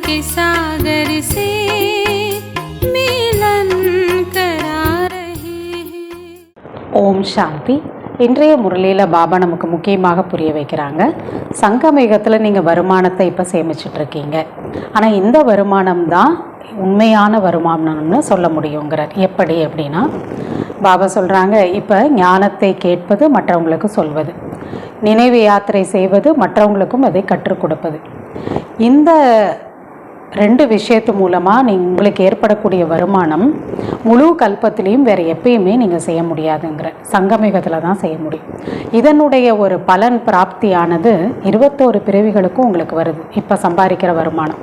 के सागर से मिलन करा रहे हैं. ஓம் சாந்தி. இன்றைய முரளியில் பாபா நமக்கு முக்கியமாக புரிய வைக்கிறாங்க. சங்கமயுகத்தில் நீங்கள் வருமானத்தை இப்போ சேமிச்சிட்ருக்கீங்க. ஆனால் இந்த வருமானம் தான் உண்மையான வருமானம்னு சொல்ல முடியுங்கிறார். எப்படி அப்படின்னா பாபா சொல்கிறாங்க, இப்போ ஞானத்தை கேட்பது மற்றவங்களுக்கு சொல்வது, நினைவு யாத்திரை செய்வது மற்றவங்களுக்கும் அதை கற்றுக் கொடுப்பது, இந்த 2 விஷயத்து மூலமாக உங்களுக்கு ஏற்படக்கூடிய வருமானம் முழு கல்பத்திலையும் வேறு எப்பயுமே நீங்கள் செய்ய முடியாதுங்கிற சங்கமயுகத்தில் தான் செய்ய முடியும். இதனுடைய ஒரு பலன் பிராப்தியானது 21 பிறவிகளுக்கும் உங்களுக்கு வருது. இப்போ சம்பாதிக்கிற வருமானம்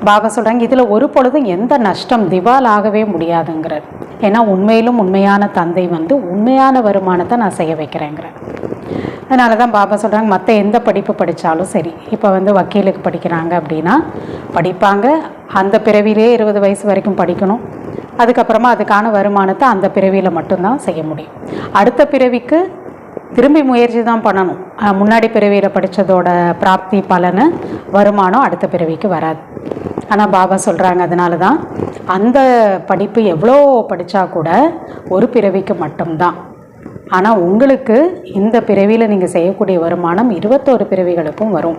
பாபா சொல்கிறாங்க, இதில் ஒரு பொழுதும் எந்த நஷ்டம் திவால் ஆகவே முடியாதுங்கிறார். ஏன்னா உண்மையிலும் உண்மையான தந்தை உண்மையான வருமானத்தை நான் செய்ய வைக்கிறேங்கிறேன். அதனால தான் பாபா சொல்கிறாங்க, மற்ற எந்த படிப்பு படித்தாலும் சரி, இப்போ வக்கீலுக்கு படிக்கிறாங்க அப்படின்னா படிப்பாங்க, அந்த பிறவிலே 20 வயசு வரைக்கும் படிக்கணும். அதுக்கப்புறமா அதுக்கான வருமானத்தை அந்த பிறவியில் மட்டும்தான் செய்ய முடியும். அடுத்த பிறவிக்கு திரும்பி முயற்சி தான் பண்ணணும். முன்னாடி பிறவியில் படித்ததோட பிராப்தி பலனை வருமானம் அடுத்த பிறவிக்கு வராது. ஆனால் பாபா சொல்கிறாங்க, அதனால தான் அந்த படிப்பு எவ்வளோ படித்தா கூட ஒரு பிறவிக்கு மட்டும்தான். ஆனால் உங்களுக்கு இந்த பிறவியில் நீங்கள் செய்யக்கூடிய வருமானம் 21 பிறவிகளுக்கும் வரும்.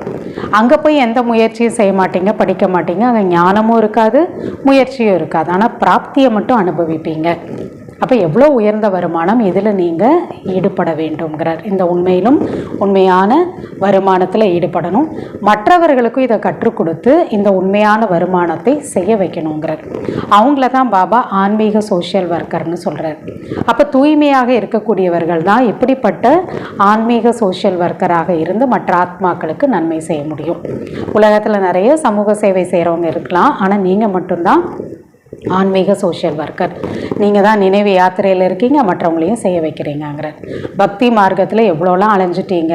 அங்கே போய் எந்த முயற்சியும் செய்ய மாட்டீங்க, படிக்க மாட்டீங்க, அங்கே ஞானமும் இருக்காது, முயற்சியும் இருக்காது. ஆனால் பிராப்தியை மட்டும் அனுபவிப்பீங்க. அப்போ எவ்வளோ உயர்ந்த வருமானம் இதில் நீங்கள் ஈடுபட வேண்டும்ங்கிறார். இந்த உண்மையிலும் உண்மையான வருமானத்தில் ஈடுபடணும். மற்றவர்களுக்கும் இதை கற்றுக் கொடுத்து இந்த உண்மையான வருமானத்தை செய்ய வைக்கணுங்கிறார். அவங்கள தான் பாபா ஆன்மீக சோஷியல் ஒர்க்கர்னு சொல்கிறார். அப்போ தூய்மையாக இருக்கக்கூடியவர்கள் தான் இப்படிப்பட்ட ஆன்மீக சோஷியல் ஒர்க்கராக இருந்து மற்ற ஆத்மாக்களுக்கு நன்மை செய்ய முடியும். உலகத்தில் நிறைய சமூக சேவை செய்கிறவங்க இருக்கலாம், ஆனால் நீங்கள் மட்டும்தான் ஆன்மீக சோஷியல் ஒர்க்கர். நீங்கள் தான் நினைவு யாத்திரையில் இருக்கீங்க, மற்றவங்களையும் செய்ய வைக்கிறீங்கிற பக்தி மார்க்கத்தில் எவ்வளோலாம் அலைஞ்சிட்டீங்க,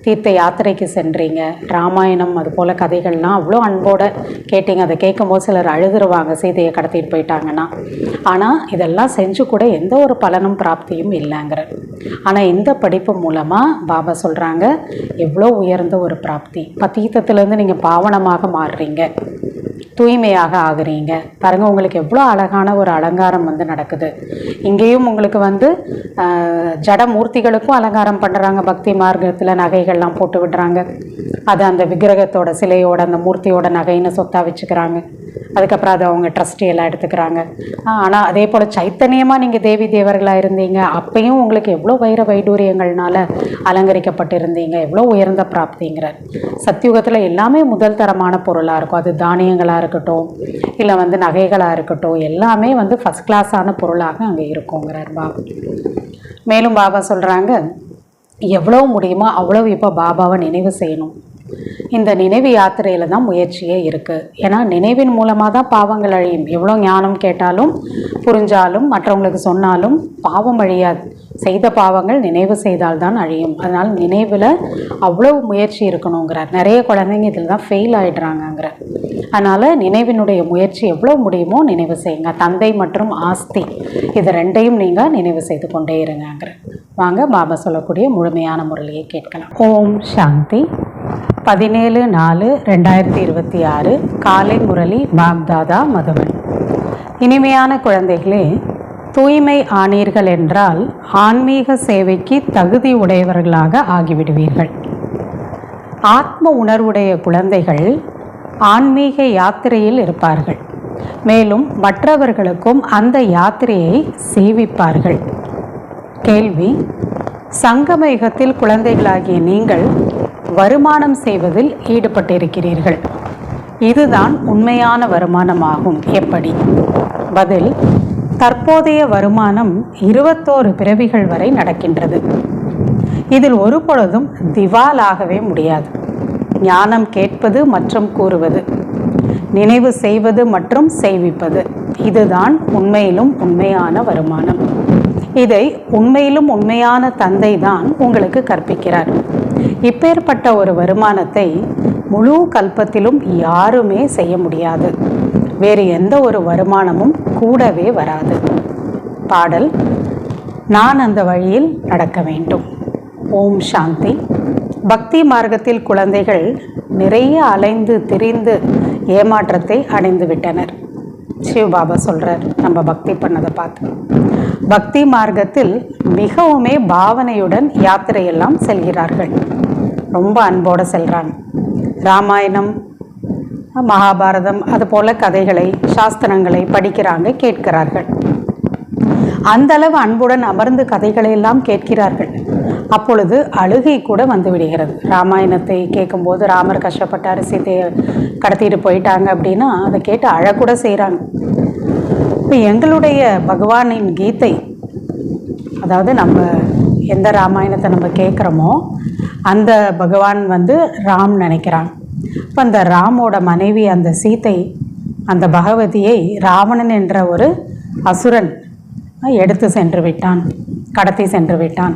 தீர்த்த யாத்திரைக்கு சென்றீங்க, ராமாயணம் அது போல் கதைகள்லாம் அவ்வளோ அன்போடு கேட்டீங்க. அதை கேட்கும்போது சிலர் அழுதுருவாங்க, சீதையை கடத்திட்டு போயிட்டாங்கன்னா. ஆனால் இதெல்லாம் செஞ்சு கூட எந்த ஒரு பலனும் பிராப்தியும் இல்லைங்கிற. ஆனால் இந்த படிப்பு மூலமாக பாபா சொல்கிறாங்க, எவ்வளோ உயர்ந்த ஒரு பிராப்தி. பத்தீத்தத்துலேருந்து நீங்கள் பாவனமாக மாறுறீங்க, தூய்மையாக ஆகுறீங்க. பாருங்கள், உங்களுக்கு எவ்வளோ அழகான ஒரு அலங்காரம் நடக்குது. இங்கேயும் உங்களுக்கு ஜடமூர்த்திகளுக்கும் அலங்காரம் பண்ணுறாங்க. பக்தி மார்க்கத்தில் நகைகள்லாம் போட்டு விடுறாங்க. அது அந்த விக்கிரகத்தோட சிலையோட அந்த மூர்த்தியோட நகைன்னு சொத்தாக வச்சுக்கிறாங்க. அதுக்கப்புறம் அதை அவங்க ட்ரஸ்டி எல்லாம் எடுத்துக்கிறாங்க. ஆனால் அதே போல் சைத்தன்யமாக நீங்கள் தேவி தேவர்களாக இருந்தீங்க, அப்பையும் உங்களுக்கு எவ்வளோ வைர வைடூரியங்கள்னால அலங்கரிக்கப்பட்டு இருந்தீங்க. எவ்வளோ உயர்ந்த பிராப்திங்கிறார். சத்தியுகத்தில் எல்லாமே முதல் தரமான பொருளாக இருக்கும். அது தானியங்களாக இருக்கட்டும், இல்லை நகைகளாக இருக்கட்டும், எல்லாமே ஃபஸ்ட் கிளாஸான பொருளாக அங்கே இருக்குங்கிறார் பாபா. மேலும் பாபா சொல்கிறாங்க, எவ்வளோ முடியுமோ அவ்வளோ இப்போ பாபாவை நினைவு செய்யணும். இந்த நினைவு யாத்திரையில் தான் முயற்சியே இருக்குது. ஏன்னா நினைவின் மூலமாக தான் பாவங்கள் அழியும். எவ்வளோ ஞானம் கேட்டாலும் புரிஞ்சாலும் மற்றவங்களுக்கு சொன்னாலும் பாவம் அழியாது. செய்த பாவங்கள் நினைவு செய்தால்தான் அழியும். அதனால் நினைவில் அவ்வளோ முயற்சி இருக்கணுங்கிறார். நிறைய குழந்தைங்க இதில் தான் ஃபெயில் ஆகிடுறாங்கங்கிற. அதனால் நினைவினுடைய முயற்சி எவ்வளோ முடியுமோ நினைவு செய்யுங்க. தந்தை மற்றும் ஆஸ்தி இது 2ஐயும் நீங்கள் நினைவு செய்து கொண்டே இருங்கிற. வாங்க பாபா சொல்லக்கூடிய முழுமையான முரளியை கேட்கலாம். ஓம் சாந்தி. 17/4/2026 காலை முரளி பாப்தாதா மதுவன். இனிமையான குழந்தைகளே, தூய்மை ஆனீர்கள் என்றால் ஆன்மீக சேவைக்கு தகுதி உடையவர்களாக ஆகிவிடுவீர்கள். ஆத்ம உணர்வுடைய குழந்தைகள் ஆன்மீக யாத்திரையில் இருப்பார்கள். மேலும் மற்றவர்களுக்கும் அந்த யாத்திரையை சேவிப்பார்கள். கேள்வி: சங்கமயுகத்தில் குழந்தைகளாகிய நீங்கள் வருமானம் செய்வதில் ஈடுபட்டிருக்கிறீர்கள். இதுதான் உண்மையான வருமானமாகும். எப்படி? பதில்: தற்போதைய வருமானம் 21 பிறவிகள் வரை நடக்கின்றது. இதில் ஒரு பொழுதும் திவாலாகவே முடியாது. ஞானம் கேட்பது மற்றும் கூறுவது, நினைவு செய்வது மற்றும் செய்விப்பது, இதுதான் உண்மையிலும் உண்மையான வருமானம். இதை உண்மையிலும் உண்மையான தந்தை தான் உங்களுக்கு கற்பிக்கிறார். இப்பேற்பட்ட ஒரு வருமானத்தை முழு கல்பத்திலும் யாருமே செய்ய முடியாது. வேறு எந்த ஒரு வருமானமும் கூடவே வராது. பாடல்: நான் அந்த வழியில் நடக்க வேண்டும். ஓம் சாந்தி. பக்தி மார்க்கத்தில் குழந்தைகள் நிறைய அலைந்து திரிந்து ஏமாற்றத்தை அடைந்து விட்டனர். சிவபாபா சொல்கிறார் நம்ம பக்தி பண்ணதை பார்த்து. பக்தி மார்க்கத்தில் மிகவுமே பாவனையுடன் யாத்திரையெல்லாம் செல்கிறார்கள். ரொம்ப அன்போடு செல்கிறாங்க. ராமாயணம், மகாபாரதம் அதுபோல் கதைகளை, சாஸ்திரங்களை படிக்கிறாங்க, கேட்கிறார்கள். அந்தளவு அன்புடன் அமர்ந்து கதைகளை எல்லாம் கேட்கிறார்கள். அப்பொழுது அழுகை கூட வந்து விடுகிறது. ராமாயணத்தை கேட்கும்போது ராமர் கஷ்டப்பட்டார், சீதையை கடத்திட்டு போயிட்டாங்க அப்படின்னா அதை கேட்டு அழக்கூட செய்கிறாங்க. இப்போ எங்களுடைய பகவானின் கீதை, அதாவது நம்ம எந்த ராமாயணத்தை நம்ம கேட்குறோமோ அந்த பகவான் ராம் நினைக்கிறாங்க. இப்போ அந்த ராமோட மனைவி அந்த சீதை, அந்த பகவதியை ராவணன் என்ற ஒரு அசுரன் எடுத்து சென்று விட்டான், கடத்தி சென்று விட்டான்.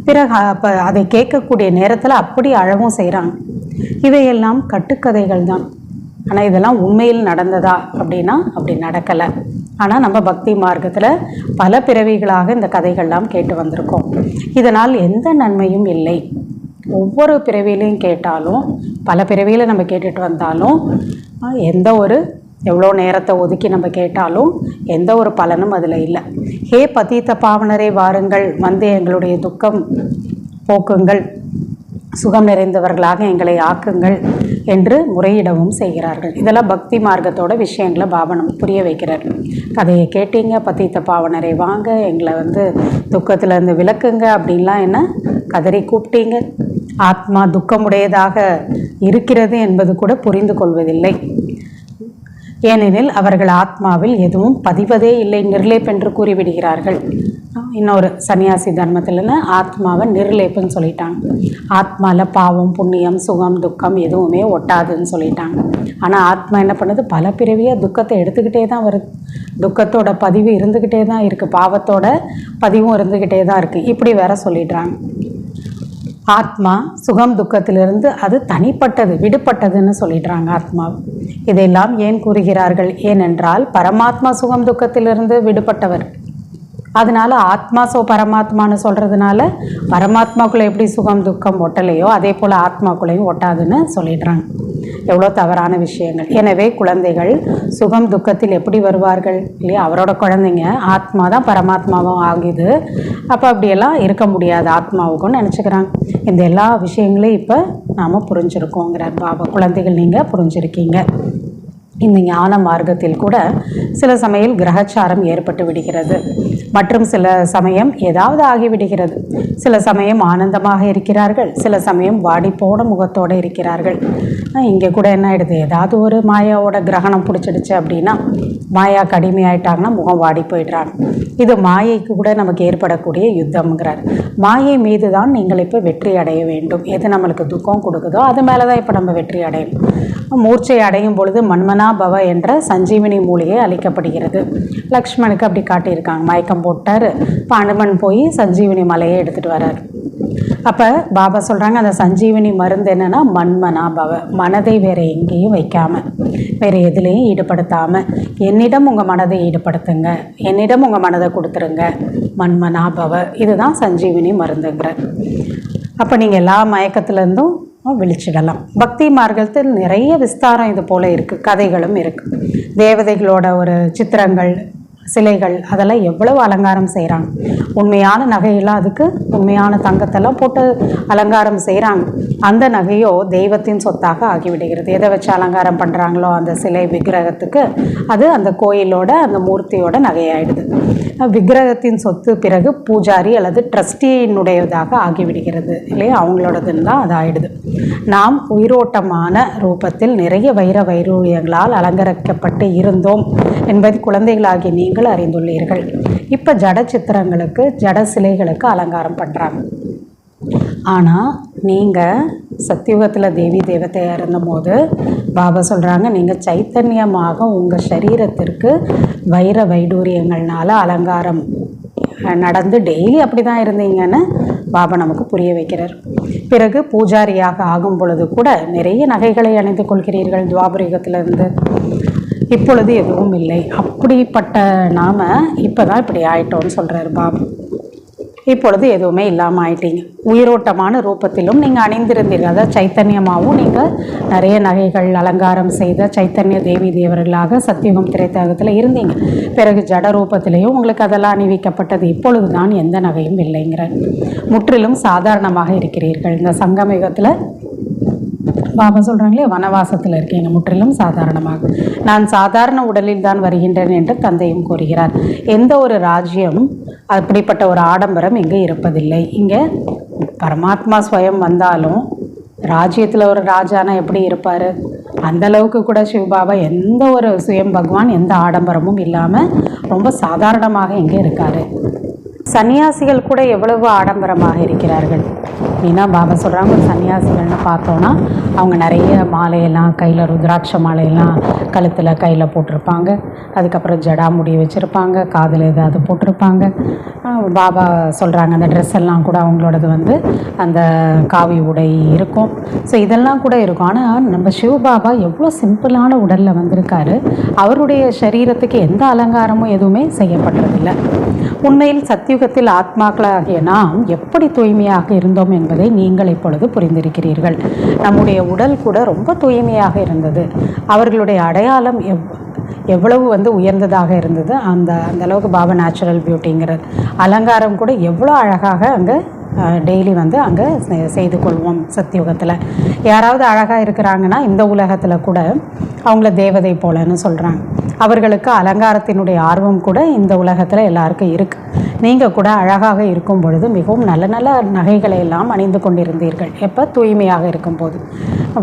பிறகு அப்போ அதை கேட்கக்கூடிய நேரத்தில் அப்படி அழவும் செய்கிறாங்க. இவையெல்லாம் கட்டுக்கதைகள் தான். ஆனால் இதெல்லாம் உண்மையில் நடந்ததா அப்படின்னா அப்படி நடக்கலை. ஆனால் நம்ம பக்தி மார்க்கத்தில் பல பிறவிகளாக இந்த கதைகள்லாம் கேட்டு வந்திருக்கோம். இதனால் எந்த நன்மையும் இல்லை. ஒவ்வொரு பிறவிலையும் கேட்டாலும், பல பிறவியில் நம்ம கேட்டுட்டு வந்தாலும், எந்த ஒரு எவ்வளோ நேரத்தை ஒதுக்கி நம்ம கேட்டாலும் எந்த ஒரு பலனும் அதில் இல்லை. ஹே பதீத்த பாவனரே வாருங்கள், எங்களுடைய துக்கம் போக்குங்கள், சுகம் நிறைந்தவர்களாக எங்களை ஆக்குங்கள் என்று முறையிடவும் செய்கிறார்கள். இதெல்லாம் பக்தி மார்க்கத்தோட விஷயங்களை பாபனம் புரிய வைக்கிறார். கதையை கேட்டீங்க, பதீத்த பாவனரை வாங்க, எங்களை துக்கத்திலேருந்து விளக்குங்க அப்படின்லாம் என்ன கதறி கூப்பிட்டீங்க. ஆத்மா துக்கமுடையதாக இருக்கிறது என்பது கூட புரிந்து கொள்வதில்லை. ஏனெனில் அவர்கள் ஆத்மாவில் எதுவும் பதிவதே இல்லை, நிர்லேப் என்று கூறிவிடுகிறார்கள். இன்னொரு சன்னியாசி தர்மத்தில்னு ஆத்மாவை நிர்லேப்புன்னு சொல்லிட்டாங்க. ஆத்மாவில் பாவம், புண்ணியம், சுகம், துக்கம் எதுவுமே ஒட்டாதுன்னு சொல்லிட்டாங்க. ஆனால் ஆத்மா என்ன பண்ணுது, பல பிறவியாக துக்கத்தை எடுத்துக்கிட்டே தான் வருது. துக்கத்தோட பதிவு இருந்துக்கிட்டே தான் இருக்குது, பாவத்தோட பதிவும் இருந்துக்கிட்டே தான் இருக்குது. இப்படி வேற சொல்லிடுறாங்க. ஆத்மா சுகம் துக்கத்திலிருந்து அது தனிப்பட்டது, விடுபட்டதுன்னு சொல்லிடுறாங்க ஆத்மா. இதையெல்லாம் ஏன் கூறுகிறார்கள்? ஏனென்றால் பரமாத்மா சுகம் துக்கத்திலிருந்து விடுபட்டவர். அதனால ஆத்மா பரமாத்மான்னு சொல்கிறதுனால பரமாத்மாக்குள்ளே எப்படி சுகம் துக்கம் ஒட்டலையோ அதே போல் ஆத்மாக்குள்ளேயும் ஒட்டாதுன்னு சொல்லிடுறாங்க. எவ்வளோ தவறான விஷயங்கள். எனவே குழந்தைகள் சுகம் துக்கத்தில் எப்படி வருவார்கள் இல்லையா? அவரோட குழந்தைங்க ஆத்மா தான் பரமாத்மாவும் ஆகுது. அப்போ அப்படியெல்லாம் இருக்க முடியாது ஆத்மாவுக்குன்னு நினச்சிக்கிறாங்க. இந்த எல்லா விஷயங்களையும் இப்போ நாம் புரிஞ்சுருக்கோங்கிறார் பாபா. குழந்தைகள் நீங்கள் புரிஞ்சிருக்கீங்க. இந்த ஞான மார்க்கத்தில் கூட சில சமயம் கிரகச்சாரம் ஏற்பட்டு விடுகிறது, மற்றும் சில சமயம் ஏதாவது ஆகிவிடுகிறது. சில சமயம் ஆனந்தமாக இருக்கிறார்கள், சில சமயம் வாடிப்போட முகத்தோடு இருக்கிறார்கள். இங்கே கூட என்ன ஆகிடுது, ஏதாவது ஒரு மாயாவோட கிரகணம் பிடிச்சிடுச்சு அப்படின்னா, மாயா கடுமையாயிட்டாங்கன்னா முகம் வாடி போயிடுறாங்க. இது மாயைக்கு கூட நமக்கு ஏற்படக்கூடிய யுத்தம்ங்கிறார். மாயை மீது தான் நீங்கள் இப்போ வெற்றி அடைய வேண்டும். எது நம்மளுக்கு துக்கம் கொடுக்குதோ அது மேலே தான் இப்போ நம்ம வெற்றி அடையணும். மூர்ச்சை அடையும் பொழுது மன்மனா பவ என்ற சஞ்சீவினி மூலிகை அளிக்கப்படுகிறது. லக்ஷ்மணுக்கு அப்படி காட்டியிருக்காங்க. மயக்கம் போட்டார், இப்போ அனுமன் போய் சஞ்சீவினி மலையை எடுத்துகிட்டு வர்றார். அப்போ பாபா சொல்கிறாங்க, அந்த சஞ்சீவினி மருந்து என்னென்னா மன்மனா பவ. மனதை வேறு எங்கேயும் வைக்காமல், வேறு எதுலேயும் ஈடுபடுத்தாமல் என்னிடம் உங்கள் மனதை ஈடுபடுத்துங்க, என்னிடம் உங்கள் மனதை கொடுத்துருங்க, மன்மனா பவ. இதுதான் சஞ்சீவினி மருந்துங்கிற. அப்போ நீங்கள் எல்லா மயக்கத்துலேருந்தும் விழிச்சிடலாம். பக்தி மார்க்கத்தில் நிறைய விஸ்தாரம் இது போல் இருக்குது, கதைகளும் இருக்குது. தேவதைகளோட ஒரு சித்திரங்கள், சிலைகள், அதெல்லாம் எவ்வளவு அலங்காரம் செய்கிறாங்க. உண்மையான நகையெல்லாம் அதுக்கு உண்மையான தங்கத்தெல்லாம் போட்டு அலங்காரம் செய்கிறாங்க. அந்த நகையோ தெய்வத்தின் சொத்தாக ஆகிவிடுகிறது. எதை வச்சு அலங்காரம் பண்ணுறாங்களோ அந்த சிலை விக்கிரகத்துக்கு அது அந்த கோயிலோட அந்த மூர்த்தியோட நகையாயிடுது. விக்கிரகத்தின் சொத்து பிறகு பூஜாரி அல்லது ட்ரஸ்டியினுடையதாக ஆகிவிடுகிறது இல்லையா? அவங்களோடதுன்னு தான் அது ஆயிடுது. நாம் உயிரோட்டமான ரூபத்தில் நிறைய வைரூரியங்களால் அலங்கரிக்கப்பட்டு இருந்தோம் என்பதை குழந்தைகளாகிய நீங்கள் அறிந்துள்ளீர்கள். இப்போ ஜட சித்திரங்களுக்கு, ஜட சிலைகளுக்கு அலங்காரம் பண்ணுறாங்க. ஆனால் நீங்கள் சத்தியுகத்தில் தேவி தேவதையாக இருந்தபோது பாபா சொல்கிறாங்க, நீங்கள் சைத்தன்யமாக உங்கள் சரீரத்திற்கு வைடூரியங்கள்னால அலங்காரம் நடந்து டெய்லி அப்படி தான் இருந்தீங்கன்னு பாபா நமக்கு புரிய வைக்கிறார். பிறகு பூஜாரியாக ஆகும் பொழுது கூட நிறைய நகைகளை அணிந்து கொள்கிறீர்கள். துவாபரயுகத்திலிருந்து இப்பொழுது எதுவும் இல்லை. அப்படிப்பட்ட நாம் இப்போ தான் இப்படி ஆயிட்டோன்னு சொல்கிறார் பாபா. இப்பொழுது எதுவுமே இல்லாமல் ஆயிட்டீங்க. உயிரோட்டமான ரூபத்திலும் நீங்கள் அணிந்திருந்தீர்கள். அதாவது சைத்தன்யமாகவும் நீங்கள் நிறைய நகைகள் அலங்காரம் செய்த சைத்தன்ய தேவி தேவர்களாக சத்தியுகம் திரைத்தகத்தில் இருந்தீங்க. பிறகு ஜட ரூபத்திலேயும் உங்களுக்கு அதெல்லாம் அணிவிக்கப்பட்டது. இப்பொழுது தான் எந்த நகையும் இல்லைங்கிற முற்றிலும் சாதாரணமாக இருக்கிறீர்கள். இந்த சங்கமயுகத்தில் பாபா சொல்கிறாங்களே, வனவாசத்தில் இருக்கீங்க, முற்றிலும் சாதாரணமாக. நான் சாதாரண உடலில் தான் வருகின்றேன் என்று தந்தையும் கூறுகிறார். எந்த ஒரு ராஜ்யம் அப்படிப்பட்ட ஒரு ஆடம்பரம் இங்கே இருப்பதில்லை. இங்கே பரமாத்மா ஸ்வயம் வந்தாலும் ராஜ்யத்தில் ஒரு ராஜானா எப்படி இருப்பார்? அந்த அளவுக்கு கூட சிவபாபா எந்த ஒரு சுயம் பகவான் எந்த ஆடம்பரமும் இல்லாமல் ரொம்ப சாதாரணமாக இங்கே இருக்கார். சன்னியாசிகள் கூட எவ்வளவு ஆடம்பரமாக இருக்கிறார்கள். அப்படின்னா பாபா சொல்கிறாங்க, சன்னியாசிகள்னு பார்த்தோன்னா அவங்க நிறைய மாலையெல்லாம் கையில், ருத்ராட்ச மாலையெல்லாம் கழுத்தில் கையில் போட்டிருப்பாங்க. அதுக்கப்புறம் ஜடாமுடி வச்சுருப்பாங்க, காதில் ஏதாவது போட்டிருப்பாங்க. பாபா சொல்கிறாங்க அந்த ட்ரெஸ் எல்லாம் கூட அவங்களோடது வந்து அந்த காவி உடை இருக்கும். ஸோ இதெல்லாம் கூட இருக்கும். ஆனால் நம்ம சிவபாபா எவ்வளோ சிம்பிளான உடலில் வந்திருக்காரு. அவருடைய சரீரத்துக்கு எந்த அலங்காரமும் எதுவுமே செய்யப்படுறதில்லை. உண்மையில் சத்தியுகத்தில் ஆத்மாக்களாகிய நாம் எப்படி தூய்மையாக இருந்தோம் என்பதை நீங்கள் இப்பொழுது புரிந்திருக்கிறீர்கள். நம்முடைய உடல் கூட ரொம்ப தூய்மையாக இருந்தது. அவர்களுடைய அடையாளம் எவ்வளவு வந்து உயர்ந்ததாக இருந்தது. அந்த அளவுக்கு பாபா நேச்சுரல் பியூட்டிங்கிற அலங்காரம் கூட எவ்வளோ அழகாக அங்கே டெய்லி வந்து அங்கே செய்து கொள்வோம். சத்தியுகத்தில் யாராவது அழகாக இருக்கிறாங்கன்னா இந்த உலகத்தில் கூட அவங்கள தேவதை போலன்னு சொல்கிறாங்க. அவர்களுக்கு அலங்காரத்தினுடைய ஆர்வம் கூட இந்த உலகத்தில் எல்லாருக்கும் இருக்குது. நீங்கள் கூட அழகாக இருக்கும் பொழுது மிகவும் நல்ல நல்ல நகைகளை எல்லாம் அணிந்து கொண்டிருந்தீர்கள். எப்போ? தூய்மையாக இருக்கும்போது.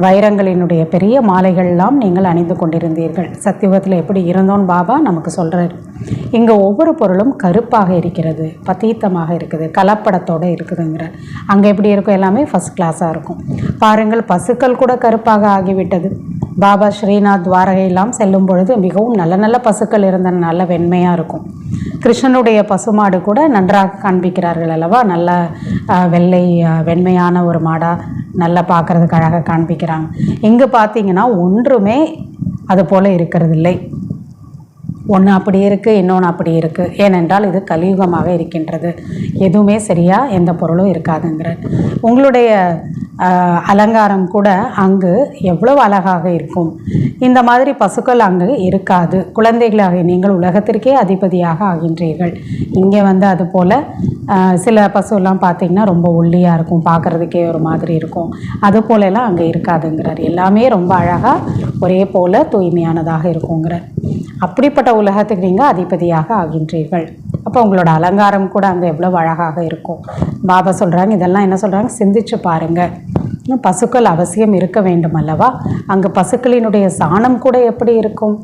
வைரங்களினுடைய பெரிய மாலைகள்லாம் நீங்கள் அணிந்து கொண்டிருந்தீர்கள். சத்தியுகத்தில் எப்படி இருந்தோன்னு பாபா நமக்கு சொல்கிறார். இங்கே ஒவ்வொரு பொருளும் கருப்பாக இருக்கிறது, பதீத்தமாக இருக்குது, கலப்படத்தோடு இருக்குதுங்கிற. அங்கே எப்படி இருக்கும்? எல்லாமே ஃபஸ்ட் கிளாஸாக இருக்கும். பாருங்கள், பசுக்கள் கூட கருப்பாக ஆகிவிட்டது. பாபா ஸ்ரீநாத் துவாரகையெல்லாம் செல்லும் பொழுது மிகவும் நல்ல நல்ல பசுக்கள் இருந்தன, நல்ல வெண்மையாக இருக்கும். கிருஷ்ணனுடைய பசுமாடு கூட நன்றாக காண்பிக்கிறார்கள் அல்லவா? நல்ல வெள்ளை வெண்மையான ஒரு மாடாக நல்லா பார்க்குறதுக்கு அழகாக காண்பிக்கிறாங்க. இங்கே பார்த்தீங்கன்னா ஒன்றுமே அது போல் இருக்கிறதில்லை. ஒன்று அப்படி இருக்குது, இன்னொன்று அப்படி இருக்குது. ஏனென்றால் இது கலியுகமாக இருக்கின்றது. எதுவுமே சரியாக எந்த பொருளும் இருக்காதுங்கிற. உங்களுடைய அலங்காரம் கூட அங்கு எவ்வளவு அழகாக இருக்கும். இந்த மாதிரி பசுக்கள் அங்கு இருக்காது. குழந்தைகளாக நீங்கள் உலகத்திற்கே அதிபதியாக ஆகின்றீர்கள். இங்கே வந்து அது போல் சில பசுலாம் பார்த்திங்கன்னா ரொம்ப ஒல்லியாக இருக்கும், பார்க்குறதுக்கே ஒரு மாதிரி இருக்கும். அது போலெல்லாம் அங்கே இருக்காதுங்கிறார். எல்லாமே ரொம்ப அழகாக ஒரே போல் தூய்மையானதாக இருக்குங்கிறார். அப்படிப்பட்ட உலகத்துக்கு நீங்கள் அதிபதியாக ஆகின்றீர்கள். அப்போ உங்களோட அலங்காரம் கூட அங்கே எவ்வளோ அழகாக இருக்கும். பாபா சொல்கிறாங்க, இதெல்லாம் என்ன சொல்கிறாங்க, சிந்திச்சு பாருங்கள். பசுக்கள் அவசியம் இருக்க வேண்டும் அல்லவா? அங்கே பசுக்களினுடைய சாணம் கூட எப்படி இருக்கும்?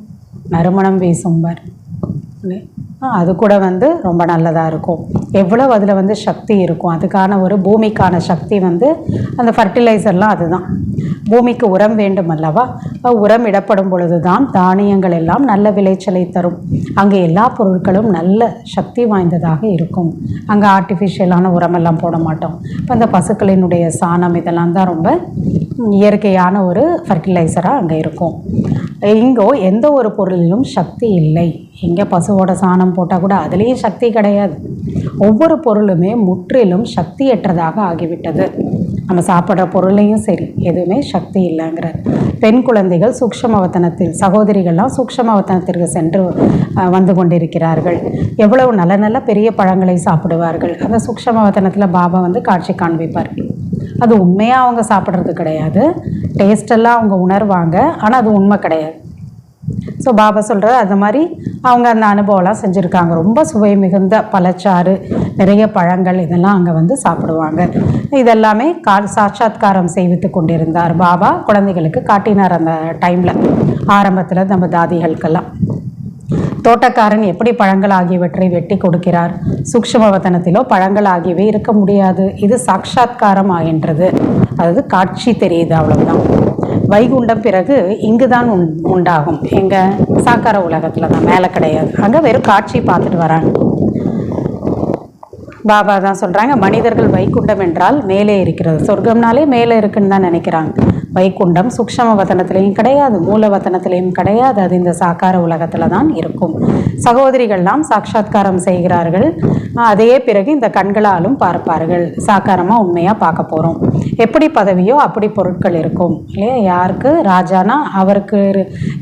நறுமணம் வீசும்பர். அது கூட வந்து ரொம்ப நல்லதாக இருக்கும். எவ்வளவு அதில் வந்து சக்தி இருக்கும். அதுக்கான ஒரு பூமிக்கான சக்தி வந்து அந்த ஃபர்டிலைசர்லாம் அதுதான். பூமிக்கு உரம் வேண்டும் அல்லவா? உரம் இடப்படும் பொழுது தான் தானியங்கள் எல்லாம் நல்ல விளைச்சலை தரும். அங்கே எல்லா பொருட்களும் நல்ல சக்தி வாய்ந்ததாக இருக்கும். அங்கே ஆர்டிஃபிஷியலான உரமெல்லாம் போட மாட்டோம். இப்போ அந்த பசுக்களினுடைய சாணம் இதெல்லாம் தான் ரொம்ப இயற்கையான ஒரு ஃபர்டிலைசராக அங்கே இருக்கும். இங்கோ எந்த ஒரு பொருளிலும் சக்தி இல்லை. இங்கே பசுவோட சாணம் போட்டால் கூட அதுலேயும் சக்தி கிடையாது. ஒவ்வொரு பொருளுமே முற்றிலும் சக்தியற்றதாக ஆகிவிட்டது. நம்ம சாப்பிட்ற பொருளையும் சரி, எதுவுமே சக்தி இல்லைங்கிறார். பெண் குழந்தைகள் சூக்ஷ்மவத்தனத்தில், சகோதரிகள்லாம் சூக்ஷ்மவத்தனத்திற்கு சென்று வந்து கொண்டிருக்கிறார்கள். எவ்வளவு நல்ல நல்ல பெரிய பழங்களை சாப்பிடுவார்கள். அந்த சூக்ஷ்மவத்தனத்தில் பாபா வந்து காட்சி காண்பிப்பார். அது உண்மையாக அவங்க சாப்பிட்றது கிடையாது. டேஸ்டெல்லாம் அவங்க உணர்வாங்க, ஆனால் அது உண்மை கிடையாது. ஸோ பாபா சொல்கிறது அது மாதிரி அவங்க அந்த அனுபவம்லாம் செஞ்சுருக்காங்க. ரொம்ப சுவை மிகுந்த பழச்சாறு, நிறைய பழங்கள் இதெல்லாம் அங்கே வந்து சாப்பிடுவாங்க. இதெல்லாமே சாட்சாத்காரம் செய்வித்து கொண்டிருந்தார் பாபா. குழந்தைகளுக்கு காட்டினார் அந்த டைமில், ஆரம்பத்தில் நம்ம தாதிகளுக்கெல்லாம். தோட்டக்காரன் எப்படி பழங்கள் ஆகியவற்றை வெட்டி கொடுக்கிறார். சூக்ஷ்மவதனத்திலோ பழங்கள் ஆகியவை இருக்க முடியாது. இது சாட்சாத்காரம் ஆகின்றது. அதாவது காட்சி தெரியுது, அவ்வளவுதான். வைகுண்டம் பிறகு இங்கு தான் உண்டாகும். எங்கள் சாக்கார உலகத்தில் தான், மேலே கிடையாது. அங்கே வெறும் காட்சி பார்த்துட்டு வராங்க. பாபா தான் சொல்கிறாங்க, மனிதர்கள் வைகுண்டம் என்றால் மேலே இருக்கிறது, சொர்க்கம்னாலே மேலே இருக்குன்னு தான் நினைக்கிறாங்க. வைகுண்டம் சூக்ஷ்ம வதனத்திலையும் கிடையாது, மூல வதனத்திலையும் கிடையாது. அது இந்த சாக்கார உலகத்தில் தான் இருக்கும். சகோதரிகள்லாம் சாட்சாத்காரம் செய்கிறார்கள். அதே பிறகு இந்த கண்களாலும் பார்ப்பார்கள். சாக்காரமாக உண்மையாக பார்க்க போகிறோம். எப்படி பதவியோ அப்படி பொருட்கள் இருக்கும் இல்லையா? யாருக்கு ராஜானா அவருக்கு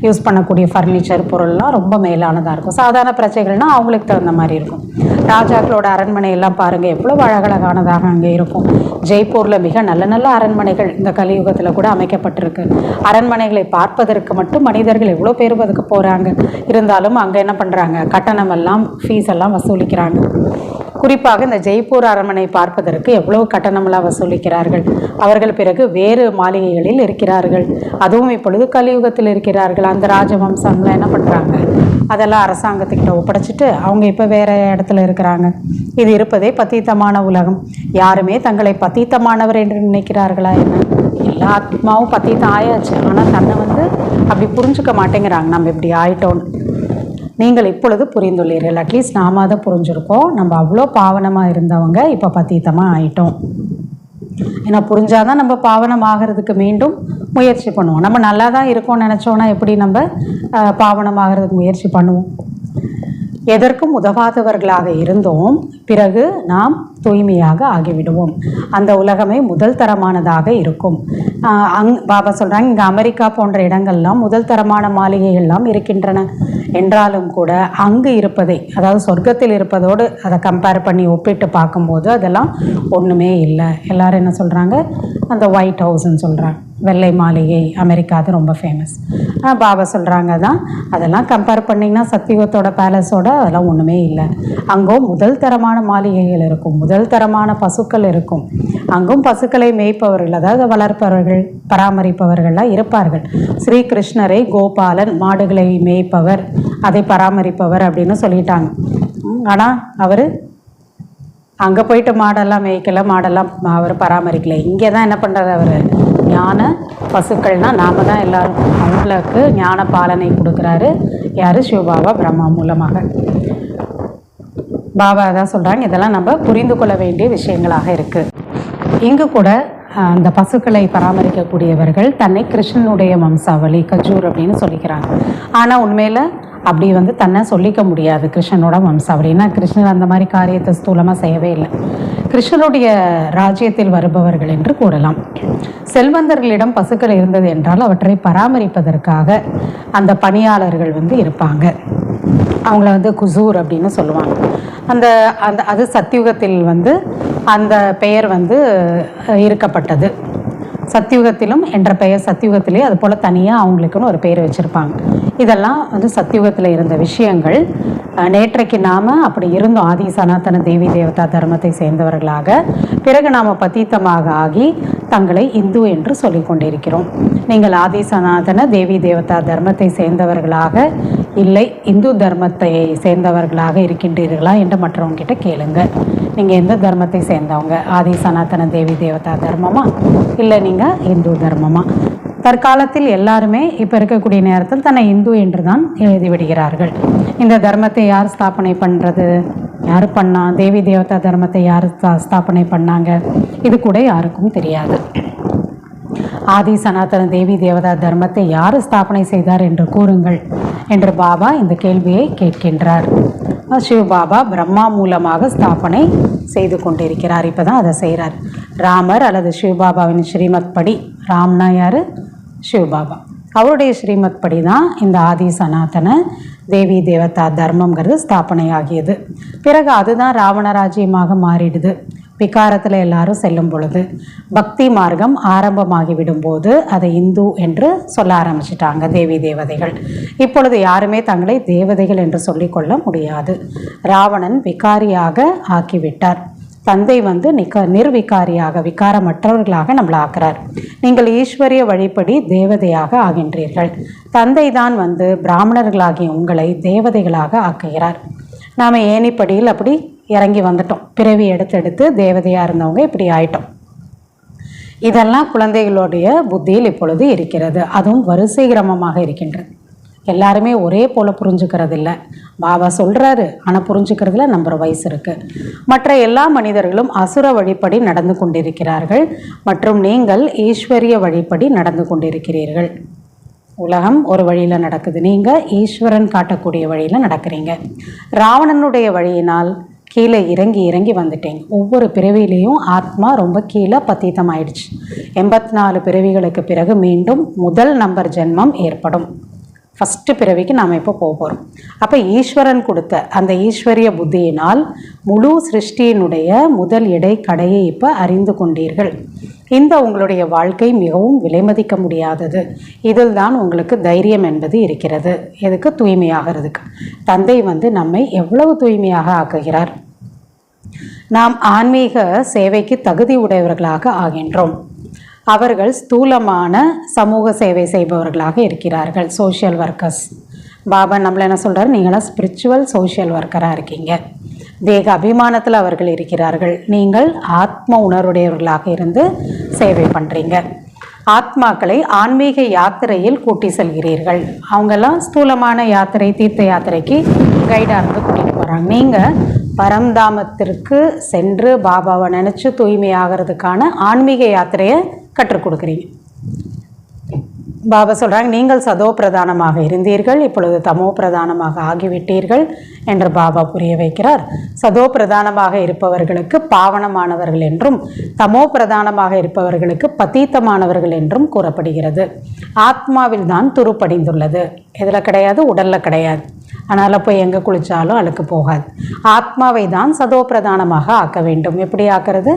யூஸ் பண்ணக்கூடிய ஃபர்னிச்சர் பொருள்லாம் ரொம்ப மேலானதாக இருக்கும். சாதாரண பிரஜைகள்னால் அவங்களுக்கு தகுந்த மாதிரி இருக்கும். ராஜாக்களோட அரண்மனை எல்லாம் பாருங்கள், எவ்வளோ அழகழகானதாக அங்கே இருக்கும். ஜெய்ப்பூரில் மிக நல்ல நல்ல அரண்மனைகள் இந்த கலியுகத்தில் கூட அமைக்கப்பட்டிருக்கு. அரண்மனைகளை பார்ப்பதற்கு மட்டும் மனிதர்கள் எவ்வளோ பேர் அதுக்கு போகிறாங்க. இருந்தாலும் அங்கே என்ன பண்ணுறாங்க, கட்டணம் எல்லாம் ஃபீஸ் எல்லாம் வசூலிக்கிறாங்க. குறிப்பாக இந்த ஜெய்ப்பூர் அரண்மனை பார்ப்பதற்கு எவ்வளவு கட்டணமெல்லாம் வசூலிக்கிறார்கள். அவர்கள் பிறகு வேறு மாளிகைகளில் இருக்கிறார்கள். அதுவும் இப்பொழுது கலியுகத்தில் இருக்கிறார்கள். அந்த ராஜவம்சம்லாம் என்ன பண்ணுறாங்க, அதெல்லாம் அரசாங்கத்துக்கிட்ட ஒப்படைச்சிட்டு அவங்க இப்போ வேறு இடத்துல இருக்கிறாங்க. இது இருப்பதே பத்தீத்தமான உலகம். யாருமே தங்களை பத்தீத்தமானவர் என்று நினைக்கிறார்களா என்ன? எல்லா ஆத்மாவும் பத்தீத்தம் ஆயாச்சு. ஆனால் தன்னை அப்படி புரிஞ்சுக்க மாட்டேங்கிறாங்க, நம்ம இப்படி ஆயிட்டோன்னு. நீங்கள் இப்பொழுது புரிந்துள்ளீர்கள். அட்லீஸ்ட் நாம அதை புரிஞ்சுருக்கோம். நம்ம அவ்வளோ பாவனமாக இருந்தவங்க இப்போ பத்தீத்தமாக ஆயிட்டோம். ஏன்னா புரிஞ்சாதான் நம்ம பாவனம் ஆகிறதுக்கு மீண்டும் முயற்சி பண்ணுவோம். நம்ம நல்லா தான் இருக்கோம்னு நினச்சோன்னா எப்படி நம்ம பாவனம் ஆகிறதுக்கு முயற்சி பண்ணுவோம்? எதற்கும் உதவாதவர்களாக இருந்தோம், பிறகு நாம் தூய்மையாக ஆகிவிடுவோம். அந்த உலகமே முதல் தரமானதாக இருக்கும். பாபா சொல்கிறாங்க, இங்கே அமெரிக்கா போன்ற இடங்கள்லாம் முதல் தரமான மாளிகைகள்லாம் இருக்கின்றன என்றாலும் கூட அங்கு இருப்பதை, அதாவது சொர்க்கத்தில் இருப்பதோடு அதை கம்பேர் பண்ணி ஒப்பிட்டு பார்க்கும்போது அதெல்லாம் ஒன்றுமே இல்லை. எல்லாரும் என்ன சொல்கிறாங்க, அந்த ஒயிட் ஹவுஸ்ன்னு சொல்கிறாங்க, வெள்ளை மாளிகை அமெரிக்கா, அது ரொம்ப ஃபேமஸ். பாபா சொல்கிறாங்க தான், அதெல்லாம் கம்பேர் பண்ணிங்கன்னா சத்தியுகத்தோட பேலஸோட அதெல்லாம் ஒன்றுமே இல்லை. அங்கும் முதல் தரமான மாளிகைகள் இருக்கும், முதல் தரமான பசுக்கள் இருக்கும். அங்கும் பசுக்களை மேய்ப்பவர்கள், அதாவது வளர்ப்பவர்கள், பராமரிப்பவர்கள்லாம் இருப்பார்கள். ஸ்ரீகிருஷ்ணரை கோபாலன், மாடுகளை மேய்ப்பவர், அதை பராமரிப்பவர் அப்படின்னு சொல்லிட்டாங்க. ஆனால் அவர் அங்கே போயிட்டு மாடெல்லாம் மேய்க்கல, மாடெல்லாம் அவர் பராமரிக்கல. இங்கே தான் என்ன பண்ணுறாரு, அவர் ஞான பசுக்கள்னால் நாம தான் எல்லாரும். அவங்களுக்கு ஞான பாலனை கொடுக்குறாரு. யார்? சிவபாபா பிரம்மா மூலமாக. பாபா தான் சொல்கிறாங்க, இதெல்லாம் நம்ம புரிந்து கொள்ள வேண்டிய விஷயங்களாக இருக்குது. இங்கு கூட அந்த பசுக்களை பராமரிக்கக்கூடியவர்கள் தன்னை கிருஷ்ணனுடைய வம்சாவளி கஜூர் அப்படின்னு சொல்லிக்கிறாங்க. ஆனால் உண்மையில் அப்படி தன்னை சொல்லிக்க முடியாது கிருஷ்ணனோட வம்சாவளி. ஏன்னா கிருஷ்ணர் அந்த மாதிரி காரியத்தை ஸ்தூலமாக செய்யவே இல்லை. கிருஷ்ணனுடைய ராஜ்யத்தில் வருபவர்கள் என்று கூறலாம். செல்வந்தர்களிடம் பசுக்கள் இருந்தது என்றால் அவற்றை பராமரிப்பதற்காக அந்த பணியாளர்கள் இருப்பாங்க. அவங்கள குசூர் அப்படின்னு சொல்லுவாங்க. அந்த அந்த அது சத்தியுகத்தில் அந்த பெயர் இருக்கப்பட்டது. சத்தியுகத்திலும் என்ற பெயர் சத்தியுகத்திலே அது போல் தனியாக அவங்களுக்குன்னு ஒரு பெயர் வச்சுருப்பாங்க. இதெல்லாம் சத்தியுகத்தில் இருந்த விஷயங்கள். நேற்றைக்கு நாம் அப்படி இருந்தோம், ஆதி சனாதன தேவி தேவதா தர்மத்தை சேர்ந்தவர்களாக. பிறகு நாம் பத்தீத்தமாக ஆகி தங்களை இந்து என்று சொல்லி கொண்டிருக்கிறோம். நீங்கள் ஆதி சனாதன தேவி தேவதா தர்மத்தை சேர்ந்தவர்களாக இல்லை இந்து தர்மத்தை சேர்ந்தவர்களாக இருக்கின்றீர்களா என்று மற்றவங்ககிட்ட கேளுங்க. நீங்கள் எந்த தர்மத்தை சேர்ந்தவங்க? ஆதி சனாதன தேவி தேவதா தர்மமா இல்லை நீங்கள் இந்து தர்மமா? தற்காலத்தில் எல்லாருமே இப்போ இருக்கக்கூடிய நேரத்தில் தன்னை இந்து என்று தான் எழுதிவிடுகிறார்கள். இந்த தர்மத்தை யார் ஸ்தாபனை பண்ணுறது? யார் பண்ணா? தேவி தேவதா தர்மத்தை யார் ஸ்தாபனை பண்ணாங்க? இது கூட யாருக்கும் தெரியாது. ஆதி சனாதன தேவி தேவதா தர்மத்தை யார் ஸ்தாபனை செய்தார் என்று கூறுங்கள் என்று பாபா இந்த கேள்வியை கேட்கின்றார். சிவபாபா பிரம்மா மூலமாக ஸ்தாபனை செய்து கொண்டிருக்கிறார். இப்போ தான் அதை செய்கிறார். ராமர் அல்லது சிவபாபாவின் ஸ்ரீமத் படி, ராம்னா யார்? சிவபாபா. அவருடைய ஸ்ரீமத் படி தான் இந்த ஆதி சனாதன தேவி தேவதா தர்மங்கிறது ஸ்தாபனை ஆகியது. பிறகு அதுதான் ராவண ராஜ்யமாக மாறிடுது. விகாரத்தில் எல்லாரும் செல்லும் பொழுது பக்தி மார்க்கம் ஆரம்பமாகி விடும்போது அதை இந்து என்று சொல்ல ஆரம்பிச்சிட்டாங்க தேவி தேவதைகள். இப்பொழுது யாருமே தங்களை தேவதைகள் என்று சொல்லிக்கொள்ள முடியாது. ராவணன் விகாரியாக ஆக்கிவிட்டார். தந்தை நிர்விகாரியாக, விகாரமற்றவர்களாக நம்மளை ஆக்குறார். நீங்கள் ஈஸ்வரிய வழிப்படி தேவதையாக ஆகின்றீர்கள். தந்தை தான் பிராமணர்களாகிய உங்களை தேவதைகளாக ஆக்குகிறார். நாம் ஏணிப்படியில் அப்படி இறங்கி வந்துட்டோம். பிறவி எடுத்து தேவதையாக இருந்தவங்க இப்படி ஆயிட்டோம். இதெல்லாம் குழந்தைகளுடைய புத்தியில் இப்பொழுது இருக்கிறது. அதுவும் வரிசை கிரமமாக இருக்கின்றது. எல்லாருமே ஒரே போல் புரிஞ்சுக்கிறது இல்லை. பாபா சொல்கிறாரு, ஆனால் புரிஞ்சுக்கிறதுல நம்புற வயசு இருக்குது. மற்ற எல்லா மனிதர்களும் அசுர வழிப்படி நடந்து கொண்டிருக்கிறார்கள் மற்றும் நீங்கள் ஈஸ்வரிய வழிப்படி நடந்து கொண்டிருக்கிறீர்கள். உலகம் ஒரு வழியில் நடக்குது, நீங்கள் ஈஸ்வரன் காட்டக்கூடிய வழியில் நடக்கிறீங்க. ராவணனுடைய வழியினால் கீழே இறங்கி இறங்கி வந்துட்டேங்க. ஒவ்வொரு பிறவிலையும் ஆத்மா ரொம்ப கீழே பத்தீத்தமாயிடுச்சு. 84 பிறவிகளுக்கு பிறகு மீண்டும் முதல் நம்பர் ஜென்மம் ஏற்படும். ஃபஸ்ட்டு பிறவிக்கு நாம் இப்போ போக போகிறோம். அப்போ ஈஸ்வரன் கொடுத்த அந்த ஈஸ்வரிய புத்தியினால் முழு சிருஷ்டியினுடைய முதல் இடை கடையை இப்போ அறிந்து கொண்டீர்கள். இந்த உங்களுடைய வாழ்க்கை மிகவும் விலைமதிக்க முடியாதது. இதில் தான் உங்களுக்கு தைரியம் என்பது இருக்கிறது. எதுக்கு? தூய்மையாகிறதுக்கு. தந்தை நம்மை எவ்வளவு தூய்மையாக ஆக்குகிறார். நாம் ஆன்மீக சேவைக்கு தகுதி உடையவர்களாக ஆகின்றோம். அவர்கள் ஸ்தூலமான சமூக சேவை செய்பவர்களாக இருக்கிறார்கள், சோஷியல் ஒர்க்கர்ஸ். பாபா நம்மளை என்ன சொல்கிறார்? நீங்களாம் ஸ்பிரிச்சுவல் சோஷியல் ஒர்க்கராக இருக்கீங்க. தேக அபிமானத்தில் அவர்கள் இருக்கிறார்கள். நீங்கள் ஆத்ம உணர்வுடையவர்களாக இருந்து சேவை பண்ணுறீங்க. ஆத்மாக்களை ஆன்மீக யாத்திரையில் கூட்டி செல்கிறீர்கள். அவங்கெல்லாம் ஸ்தூலமான யாத்திரை, தீர்த்த யாத்திரைக்கு கைடாக இருந்து கூட்டிகிட்டு போகிறாங்க. நீங்கள் பரம்தாமத்திற்கு சென்று பாபாவை நினச்சி தூய்மையாகிறதுக்கான ஆன்மீக யாத்திரையை கற்றுக் கொடுக்குறீங்க. பாபா சொல்கிறாங்க, நீங்கள் சதோ பிரதானமாக இருந்தீர்கள், இப்பொழுது தமோ பிரதானமாக ஆகிவிட்டீர்கள் என்று பாபா புரிய வைக்கிறார். சதோ பிரதானமாக இருப்பவர்களுக்கு பாவனமானவர்கள் என்றும், தமோ பிரதானமாக இருப்பவர்களுக்கு பதீத்தமானவர்கள் என்றும் கூறப்படுகிறது. ஆத்மாவில் தான் துருப்படிந்துள்ளது. இதில் கிடையாது, உடலில் கிடையாது. அதனால் போய் எங்கே குளித்தாலும் அழுக்கு போகாது. ஆத்மாவை தான் சதோ பிரதானமாக ஆக்க வேண்டும். எப்படி ஆக்கிறது?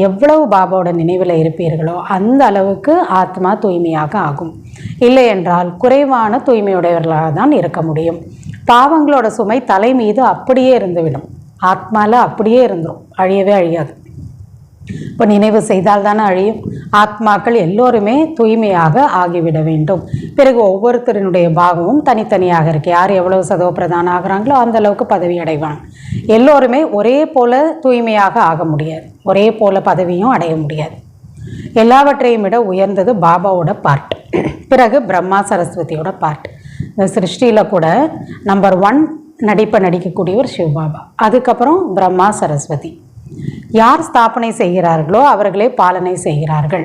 எவ்வளவு பாபாவோட நினைவில் இருப்பீர்களோ அந்த அளவுக்கு ஆத்மா தூய்மையாக ஆகும். இல்லை என்றால் குறைவான தூய்மையுடையவர்களாக தான் இருக்க முடியும். பாவங்களோட சுமை தலை மீது அப்படியே இருந்துவிடும். ஆத்மாவில் அப்படியே இருந்துடும், அழியவே அழியாது. இப்போ நினைவு செய்தால் தானே அழியும். ஆத்மாக்கள் எல்லோருமே தூய்மையாக ஆகிவிட வேண்டும். பிறகு ஒவ்வொருத்தருடைய பாகமும் தனித்தனியாக இருக்குது. யார் எவ்வளவு சதோ பிரதானம் ஆகிறாங்களோ அந்த அளவுக்கு பதவி அடைவாங்க. எல்லோருமே ஒரே போல தூய்மையாக ஆக முடியாது, ஒரே போல பதவியும் அடைய முடியாது. எல்லாவற்றையும் விட உயர்ந்தது பாபாவோட பார்ட். பிறகு பிரம்மா சரஸ்வதியோட பார்ட். இந்த சிருஷ்டியில் கூட நம்பர் 1 நடிப்பை நடிக்கக்கூடியவர் சிவபாபா. அதுக்கப்புறம் பிரம்மா சரஸ்வதி. யார் ஸ்தாபனை செய்கிறார்களோ அவர்களே பாலனை செய்கிறார்கள்.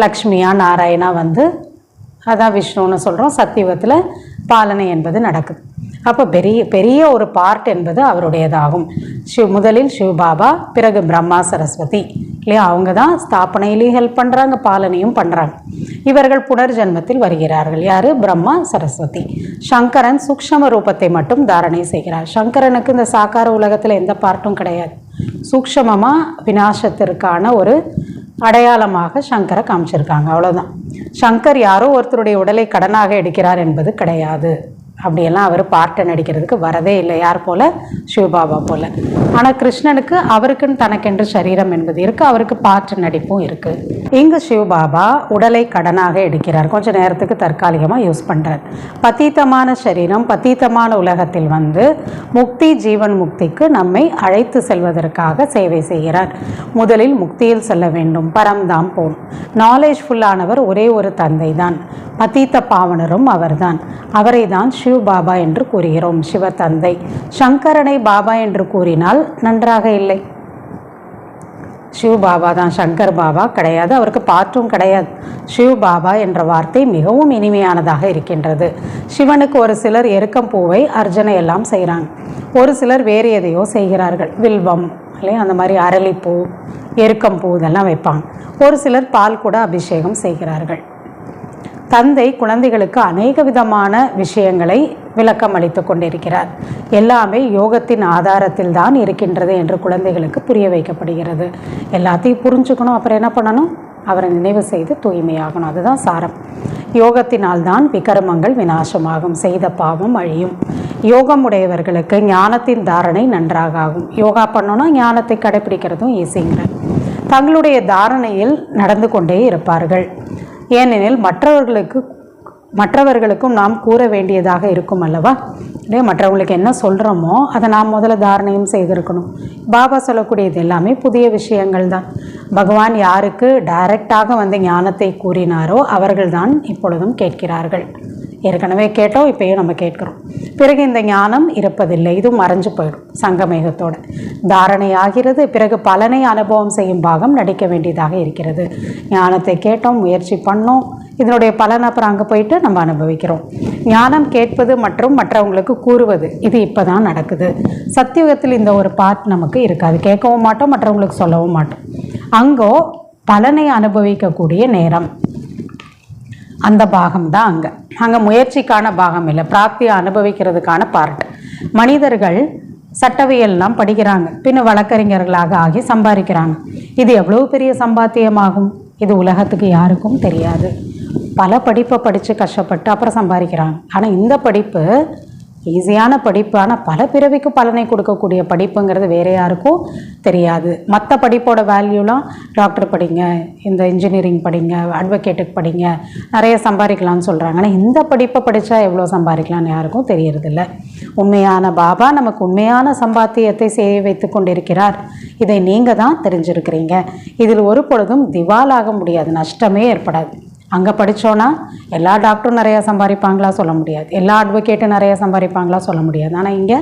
லக்ஷ்மியா நாராயணா அதான் விஷ்ணுன்னு சொல்கிறோம். சத்தியுகத்தில் பாலனை என்பது நடக்குது. அப்போ பெரிய ஒரு பார்ட் என்பது அவருடையதாகும். முதலில் சிவபாபா, பிறகு பிரம்மா சரஸ்வதி இல்லையா? அவங்க தான் ஸ்தாபனையிலையும் ஹெல்ப் பண்ணுறாங்க, பாலனையும் பண்ணுறாங்க. இவர்கள் புனர்ஜென்மத்தில் வருகிறார்கள். யார்? பிரம்மா சரஸ்வதி. சங்கரன் சூக்ஷ்ம ரூபத்தை மட்டும் தாரணை செய்கிறார். சங்கரனுக்கு இந்த சாக்கார உலகத்தில் எந்த பார்ட்டும் கிடையாது. சூக்ஷ்மமாக விநாசத்திற்கான ஒரு அடையாளமாக சங்கரை காமிச்சிருக்காங்க, அவ்வளோதான். சங்கர் யாரோ ஒருத்தருடைய உடலை கடனாக எடுக்கிறார் என்பது கிடையாது. அப்படியெல்லாம் அவர் பார்ட்டை நடிக்கிறதுக்கு வரதே இல்லை. யார் போல்? சிவபாபா போல். ஆனால் கிருஷ்ணனுக்கு அவருக்குன்னு தனக்கென்று சரீரம் என்பது இருக்குது, அவருக்கு பாட்டு நடிப்பும் இருக்குது. இங்கு சிவபாபா உடலை கடனாக எடுக்கிறார், கொஞ்சம் நேரத்துக்கு தற்காலிகமாக யூஸ் பண்ணுறார். பதீத்தமான சரீரம் பதீத்தமான உலகத்தில் முக்தி, ஜீவன் முக்திக்கு நம்மை அழைத்து செல்வதற்காக சேவை செய்கிறார். முதலில் முக்தியில் செல்ல வேண்டும், பரம்தாம் போன். நாலேஜ்ஃபுல்லானவர் ஒரே ஒரு தந்தை தான், பதீத்த பாவனரும் அவர்தான். அவரை தான் சிவபாபா என்று கூறுகிறோம், சிவ தந்தை. சங்கரனை பாபா என்று கூறினால் நன்றாக இல்லை. சிவபாபா தான், சங்கர் பாபா கிடையாது, அவருக்கு பாற்றும் கிடையாது. சிவபாபா என்ற வார்த்தை மிகவும் இனிமையானதாக இருக்கின்றது. சிவனுக்கு ஒரு சிலர் எருக்கம் பூவை அர்ச்சனை எல்லாம் செய்கிறாங்க, ஒரு சிலர் வேறு எதையோ செய்கிறார்கள். வில்வம் இல்லையா, அந்த மாதிரி அரளிப்பூ, எருக்கம் பூ இதெல்லாம் வைப்பாங்க. ஒரு சிலர் பால் கூட அபிஷேகம் செய்கிறார்கள். தந்தை குழந்தைகளுக்கு அநேக விதமான விஷயங்களை விளக்கம் அளித்து கொண்டிருக்கிறார். எல்லாமே யோகத்தின் ஆதாரத்தில் தான் இருக்கின்றது என்று குழந்தைகளுக்கு புரிய வைக்கப்படுகிறது. எல்லாத்தையும் புரிஞ்சுக்கணும், அப்புறம் என்ன பண்ணணும்? அவரை நினைவு செய்து தூய்மையாகணும். அதுதான் சாரம். யோகத்தினால் தான் விகர்மங்கள் விநாசமாகும், செய்த பாவம் அழியும். யோகம் உடையவர்களுக்கு ஞானத்தின் தாரணை நன்றாக ஆகும். யோகா பண்ணோன்னா ஞானத்தை கடைபிடிக்கிறதும் ஈஸிங்கிற. தங்களுடைய தாரணையில் நடந்து கொண்டே இருப்பார்கள். ஏனெனில் மற்றவர்களுக்கும் நாம் கூற வேண்டியதாக இருக்கும் அல்லவா? இல்லையா? மற்றவங்களுக்கு என்ன சொல்கிறோமோ அதை நாம் முதல்ல தாரணையும் செய்திருக்கணும். பாபா சொல்லக்கூடியது எல்லாமே புதிய விஷயங்கள் தான். பகவான் யாருக்கு டைரக்டாக ஞானத்தை கூறினாரோ அவர்கள்தான் இப்பொழுதும் கேட்கிறார்கள். ஏற்கனவே கேட்டோம், இப்பயும் நம்ம கேட்குறோம். பிறகு இந்த ஞானம் இருப்பதில்லை, இது மறைஞ்சு போயிடும். சங்கமேகத்தோட தாரணை ஆகிறது. பிறகு பலனை அனுபவம் செய்யும் பாகம் நடிக்க வேண்டியதாக இருக்கிறது. ஞானத்தை கேட்டோம், முயற்சி பண்ணோம், இதனுடைய பலன் அப்புறம் அங்கே போயிட்டு நம்ம அனுபவிக்கிறோம். ஞானம் கேட்பது மற்றும் மற்றவங்களுக்கு கூறுவது, இது இப்போ தான் நடக்குது. சத்தியுகத்தில் இந்த ஒரு பார்ட் நமக்கு இருக்காது. கேட்கவும் மாட்டோம், மற்றவங்களுக்கு சொல்லவும் மாட்டோம். அங்கோ பலனை அனுபவிக்கக்கூடிய நேரம், அந்த பாகம் தான் அங்கே முயற்சிக்கான பாகம் இல்லை, பிராப்தியை அனுபவிக்கிறதுக்கான பார்ட். மனிதர்கள் சட்டவியல்லாம் படிக்கிறாங்க, பின்ன வழக்கறிஞர்களாக ஆகி சம்பாதிக்கிறாங்க. இது எவ்வளோ பெரிய சம்பாத்தியமாகும், இது உலகத்துக்கு யாருக்கும் தெரியாது. பல படிப்பை படித்து கஷ்டப்பட்டு அப்புறம் சம்பாதிக்கிறாங்க. ஆனால் இந்த படிப்பு ஈஸியான படிப்பு, ஆனால் பல பிறவிக்கு பலனை கொடுக்கக்கூடிய படிப்புங்கிறது வேறு யாருக்கும் தெரியாது. மற்ற படிப்போட வேல்யூலாம் டாக்டர் படிங்க, இந்த இன்ஜினியரிங் படிங்க, அட்வொகேட்டுக்கு படிங்க, நிறைய சம்பாதிக்கலாம்னு சொல்கிறாங்க. ஆனால் இந்த படிப்பை படித்தா எவ்வளோ சம்பாதிக்கலாம்னு யாருக்கும் தெரியறதில்ல. உண்மையான பாபா நமக்கு உண்மையான சம்பாத்தியத்தை செய்ய வைத்து கொண்டிருக்கிறார். இதை நீங்கள் தான் தெரிஞ்சிருக்கிறீங்க. இதில் ஒரு பொழுதும் திவாலாக முடியாது, நஷ்டமே ஏற்படாது. அங்கே படித்தோன்னா எல்லா டாக்டரும் நிறையா சம்பாதிப்பாங்களா சொல்ல முடியாது, எல்லா அட்வொகேட்டும் நிறையா சம்பாதிப்பாங்களா சொல்ல முடியாது. ஆனால் இங்கே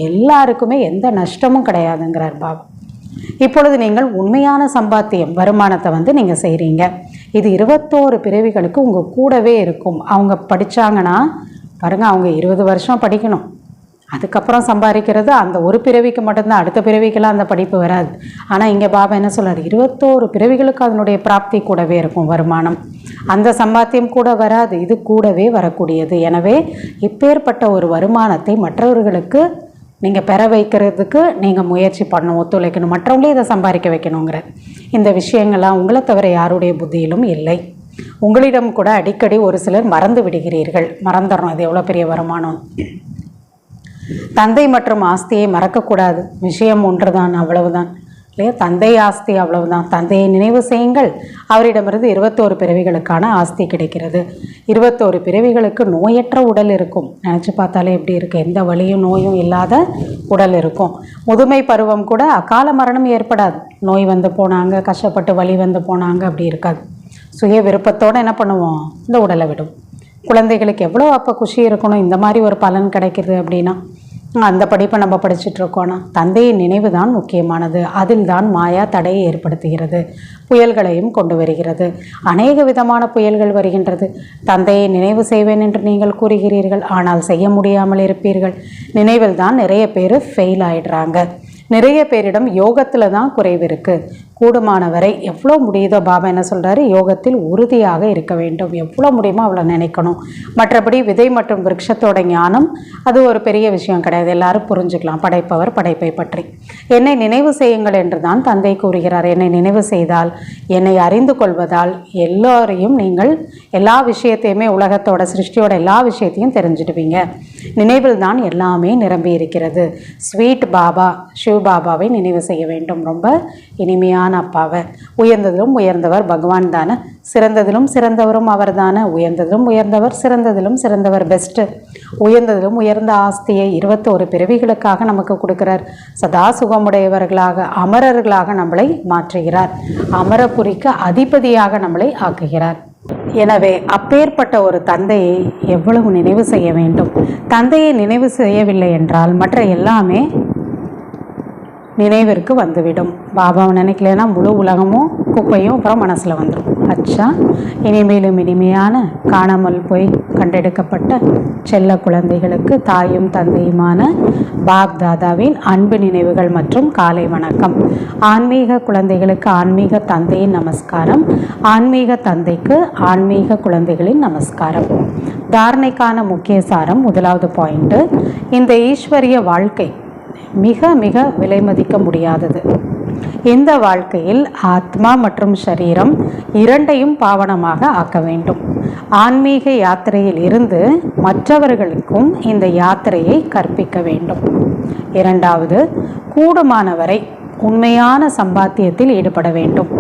எல்லாருக்குமே எந்த நஷ்டமும் கிடையாதுங்கிறார் பாபா. இப்பொழுது நீங்கள் உண்மையான சம்பாத்தியம் வருமானத்தை நீங்கள் செய்கிறீங்க. இது 21 பிறவிகளுக்கு உங்கள் கூடவே இருக்கும். அவங்க படித்தாங்கன்னா பாருங்கள், அவங்க 20 வருஷம் படிக்கணும், அதுக்கப்புறம் சம்பாதிக்கிறது அந்த ஒரு பிறவிக்கு மட்டும்தான், அடுத்த பிறவிக்கெல்லாம் அந்த படிப்பு வராது. ஆனால் இங்கே பாபா என்ன சொல்கிறார், 21 பிறவிகளுக்கு அதனுடைய பிராப்தி கூடவே இருக்கும் வருமானம். அந்த சம்பாத்தியம் கூட வராது, இது கூடவே வரக்கூடியது. எனவே இப்பேற்பட்ட ஒரு வருமானத்தை மற்றவர்களுக்கு நீங்கள் பெற வைக்கிறதுக்கு நீங்கள் முயற்சி பண்ணணும், ஒத்துழைக்கணும், மற்றவங்களே இதை சம்பாதிக்க வைக்கணுங்கிற இந்த விஷயங்கள்லாம் உங்களை தவிர யாருடைய புத்தியிலும் இல்லை. உங்களிடம் கூட அடிக்கடி ஒரு சிலர் மறந்து விடுகிறீர்கள். மறந்துடணும், இது எவ்வளோ பெரிய வருமானம். தந்தை மற்றும் ஆஸ்தியை மறக்கக்கூடாது. விஷயம் ஒன்றுதான், அவ்வளவுதான் இல்லையா? தந்தை ஆஸ்தி அவ்வளவுதான். தந்தையை நினைவு செய்யுங்கள், அவரிடமிருந்து 21 பிறவிகளுக்கான ஆஸ்தி கிடைக்கிறது. 21 பிறவிகளுக்கு நோயற்ற உடல் இருக்கும். நினச்சி பார்த்தாலே எப்படி இருக்குது, எந்த வலியும் நோயும் இல்லாத உடல் இருக்கும். முதுமை பருவம் கூட அகால மரணம் ஏற்படாது. நோய் வந்து போனாங்க, கஷ்டப்பட்டு வலி வந்து போனாங்க, அப்படி இருக்காது. சுய விருப்பத்தோடு என்ன பண்ணுவோம், இந்த உடலை விடும். குழந்தைகளுக்கு எவ்வளோ அப்போ குஷி இருக்கணும், இந்த மாதிரி ஒரு பலன் கிடைக்கிது அப்படின்னா. அந்த படிப்பை நம்ம படிச்சுட்ருக்கோன்னா தந்தையின் நினைவு தான் முக்கியமானது. அதில் தான் மாயா தடையை ஏற்படுத்துகிறது, புயல்களையும் கொண்டு வருகிறது. அநேக விதமான புயல்கள் வருகின்றது. தந்தையை நினைவு செய்வேன் என்று நீங்கள் கூறுகிறீர்கள், ஆனால் செய்ய முடியாமல் இருப்பீர்கள். நினைவில் தான் நிறைய பேர் ஃபெயில் ஆகிடுறாங்க. நிறைய பேரிடம் யோகத்தில் தான் குறைவு இருக்குது. கூடுமானவரை எவ்வளோ முடியுதோ, பாபா என்ன சொல்கிறாரு, யோகத்தில் உறுதியாக இருக்க வேண்டும். எவ்வளோ முடியுமோ அவ்வளோ நினைக்கணும். மற்றபடி விதை மற்றும் விருட்சத்தோட ஞானம் அது ஒரு பெரிய விஷயம் கிடையாது, எல்லாரும் புரிஞ்சுக்கலாம். படைப்பவர் படைப்பை பற்றி என்னை நினைவு செய்யுங்கள் என்று தான் தந்தை கூறுகிறார். என்னை நினைவு செய்தால், என்னை அறிந்து கொள்வதால் எல்லோரையும் நீங்கள் எல்லா விஷயத்தையுமே, உலகத்தோட சிருஷ்டியோட எல்லா விஷயத்தையும் தெரிஞ்சிடுவீங்க. நினைவில் தான் எல்லாமே நிரம்பி இருக்கிறது. ஸ்வீட் பாபா சிவ பாபாவை நினைவு செய்ய வேண்டும். ரொம்ப இனிமையான அப்பாவை. உயர்ந்ததிலும் உயர்ந்தவர் பகவான் தானே, சிறந்ததிலும் சிறந்தவரும் அவர் தானே. உயர்ந்ததிலும் உயர்ந்தவர், சிறந்ததிலும் சிறந்தவர், பெஸ்ட்டு. உயர்ந்ததிலும் உயர்ந்த ஆஸ்தியை 21 பிறவிகளுக்காக நமக்கு கொடுக்கிறார். சதா சுகமுடையவர்களாக, அமரர்களாக நம்மளை மாற்றுகிறார். அமரபுரிக்கு அதிபதியாக நம்மளை ஆக்குகிறார். எனவே அப்பேற்பட்ட ஒரு தந்தையை எவ்வளவு நினைவு செய்ய வேண்டும். தந்தையை நினைவு செய்யவில்லை என்றால் மற்ற எல்லாமே நினைவிற்கு வந்துவிடும். பாபாவை நினைக்கலன்னா முழு உலகமும் குப்பையும் அப்புறம் மனசில் வந்துடும். அச்சா, இனிமேலும் இனிமையான காணாமல் போய் கண்டெடுக்கப்பட்ட செல்ல குழந்தைகளுக்கு தாயும் தந்தையுமான பாப் தாதாவின் அன்பு நினைவுகள் மற்றும் காலை வணக்கம். ஆன்மீக குழந்தைகளுக்கு ஆன்மீக தந்தையின் நமஸ்காரம், ஆன்மீக தந்தைக்கு ஆன்மீக குழந்தைகளின் நமஸ்காரம். தாரணைக்கான முக்கிய சாரம், முதலாவது பாயிண்ட்டு, இந்த ஈஸ்வரிய வாழ்க்கை மிக மிக விலை மதிக்க முடியாதது. இந்த வாழ்க்கையில் ஆத்மா மற்றும் சரீரம் இரண்டையும் பாவனமாக ஆக்க வேண்டும். ஆன்மீக யாத்திரையில் இருந்து மற்றவர்களுக்கும் இந்த யாத்திரையை கற்பிக்க வேண்டும். இரண்டாவது, கூடுமானவரை உண்மையான சம்பாத்தியத்தில் ஈடுபட வேண்டும்.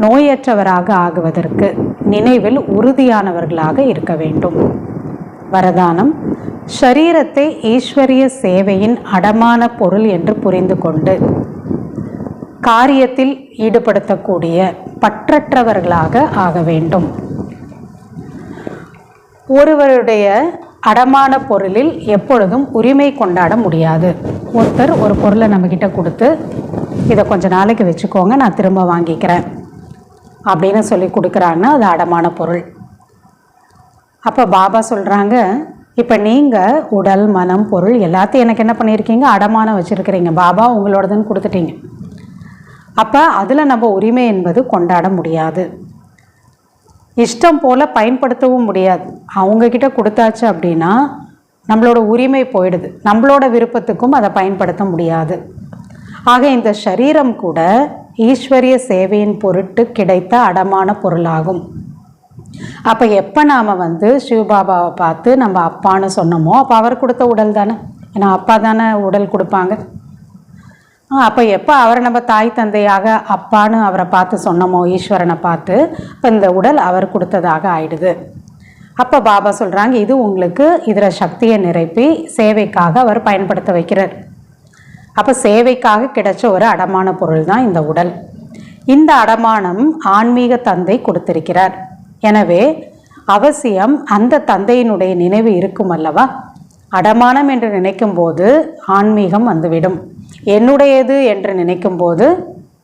நோயற்றவராக ஆகுவதற்கு நினைவில் உறுதியானவர்களாக இருக்க வேண்டும். வரதானம், ஷரீரத்தை ஈஸ்வரிய சேவையின் அடமான பொருள் என்று புரிந்து கொண்டு காரியத்தில் ஈடுபடுத்தக்கூடிய பற்றற்றவர்களாக ஆக வேண்டும். ஒருவருடைய அடமான பொருளில் எப்பொழுதும் உரிமை கொண்டாட முடியாது. ஒருத்தர் ஒரு பொருளை நம்மக்கிட்ட கொடுத்து இதை கொஞ்ச நாளைக்கு வச்சுக்கோங்க, நான் திரும்ப வாங்கிக்கிறேன் அப்படின்னு சொல்லி கொடுக்குறாங்கன்னா அது அடமான பொருள். அப்போ பாபா சொல்கிறாங்க, இப்போ நீங்கள் உடல், மனம், பொருள் எல்லாத்தையும் எனக்கு என்ன பண்ணியிருக்கீங்க, அடமானம் வச்சுருக்கிறீங்க. பாபா உங்களோடதுன்னு கொடுத்துட்டீங்க. அப்போ அதில் நம்ம உரிமை என்பது கொண்டாட முடியாது, இஷ்டம் போல் பயன்படுத்தவும் முடியாது. அவங்கக்கிட்ட கொடுத்தாச்சு அப்படின்னா நம்மளோட உரிமை போயிடுது, நம்மளோட விருப்பத்துக்கும் அதை பயன்படுத்த முடியாது. ஆக இந்த சரீரம் கூட ஈஸ்வரிய சேவையின் பொருட்டு கிடைத்த அடமான பொருளாகும். அப்போ எப்போ நாம் சிவபாபாவை பார்த்து நம்ம அப்பான்னு சொன்னோமோ அப்போ அவர் கொடுத்த உடல் தானே, ஏன்னா அப்பா தானே உடல் கொடுப்பாங்க. அப்போ எப்போ அவரை நம்ம தாய் தந்தையாக அப்பான்னு அவரை பார்த்து சொன்னோமோ, ஈஸ்வரனை பார்த்து, இப்போ இந்த உடல் அவர் கொடுத்ததாக ஆயிடுது. அப்போ பாபா சொல்கிறாங்க, இது உங்களுக்கு இதில் சக்தியை நிரப்பி சேவைக்காக அவர் பயன்படுத்த வைக்கிறார். அப்போ சேவைக்காக கிடைச்ச ஒரு அடமான பொருள் தான் இந்த உடல். இந்த அடமானம் ஆன்மீக தந்தை கொடுத்திருக்கிறார். எனவே அவசியம் அந்த தந்தையினுடைய நினைவு இருக்கும் அல்லவா. அடமானம் என்று நினைக்கும் போது ஆன்மீகம் வந்துவிடும். என்னுடையது என்று நினைக்கும் போது